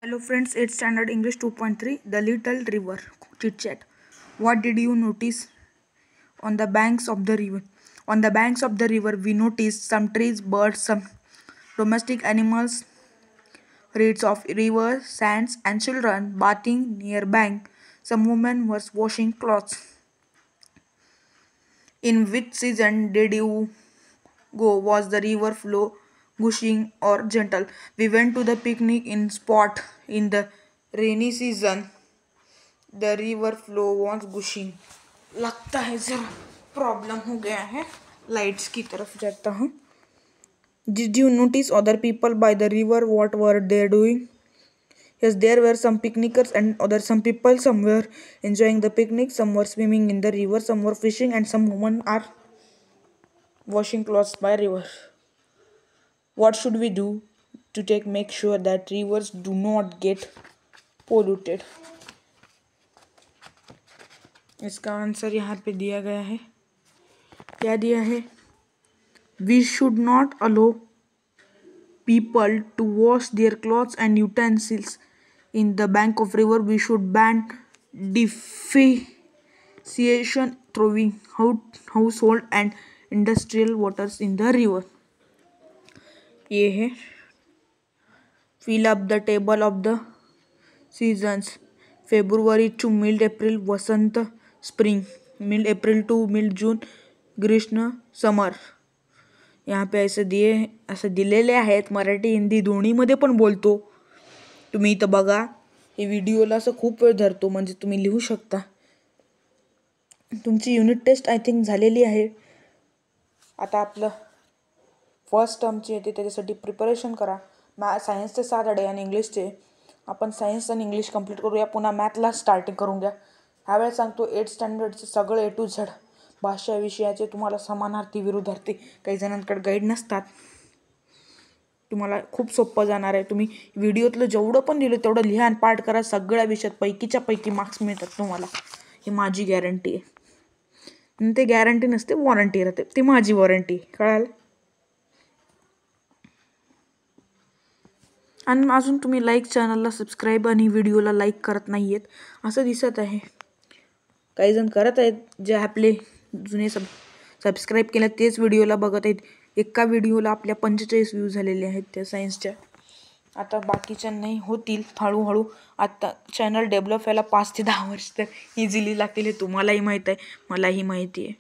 Hello friends, 8th standard English 2.3 The Little River Chit Chat. What did you notice on the banks of the river? On the banks of the river, we noticed some trees, birds, some domestic animals, reeds of river, sands, and children bathing near bank. Some women were washing clothes. In which season did you go? Was the river flow gushing or gentle? We went to the picnic in spot in the rainy season. The river flow was gushing. लगता है जरा problem हो गया है. Lights की तरफ जाता हूँ. Did you notice other people by the river? What were they doing? Yes, there were some picnickers and some people. Some were enjoying the picnic, some were swimming in the river, some were fishing, and some women are washing clothes by river. What should we do to make sure that rivers do not get polluted? इसका answer यहाँ पे दिया गया है. क्या दिया है? We should not allow people to wash their clothes and utensils in the bank of river. We should ban defecation, throwing out household and industrial waters in the river. ये है fill up the table of the seasons. February to mild April, वसंत spring. Mid April to mid June, ग्रीष्म समर. यहाँ पे असं दिलेले आहेत. मराठी हिंदी दोन्हीमध्ये पण बोलतो. तुम्ही इथं बघा. हे व्हिडिओला असं खूप वेळ धरतो, म्हणजे तुम्ही लिहू शकता. तुमची युनिट टेस्ट आय थिंक झालेली आहे. आता आपलं फर्स्ट टर्मची येते, त्याच्यासाठी प्रिपरेशन करा. सायन्सचे 7 धडे आणि इंग्लिशचे. आपण सायन्स आणि इंग्लिश कंप्लीट करूया. पुन्हा मॅथला स्टार्टिंग करून घ्या. ह्यावेळेस सांगतो 8th स्टँडर्डचे सगळे A to Z भाषा विषयाचे तुम्हाला समानार्थी विरुद्धार्थी. काही जणांकडे गाईड नसतात. तुम्हाला खूप सोपं जाणार आहे. तुम्ही व्हिडिओतलं जेवढं पण लिहिलं तेवढं लिहा आणि पाठ करा. सगळ्या विषयात पैकीच्या पैकी मार्क्स मिळतात तुम्हाला. ही माझी गॅरंटी आहे. ते गॅरंटी नसते, वॉरंटी राहते. ती माझी वॉरंटी. कळालं? आणि अजून तुम्ही चॅनलला सबस्क्राईब आणि व्हिडिओला लाईक करत नाही आहेत असं दिसत आहे. काही जण करत आहेत, जे आपले जुने सबस्क्राईब केलं तेच व्हिडिओला बघत आहेत. एका व्हिडिओला आपल्या 45 व्ह्यूज झालेले आहेत त्या सायन्सच्या. आता बाकीच्या नाही, होतील हळूहळू. आता चॅनल डेव्हलप व्हायला 5 ते 10 वर्ष तर इझिली लागतील. हे तुम्हालाही माहीत आहे, मलाही माहिती आहे.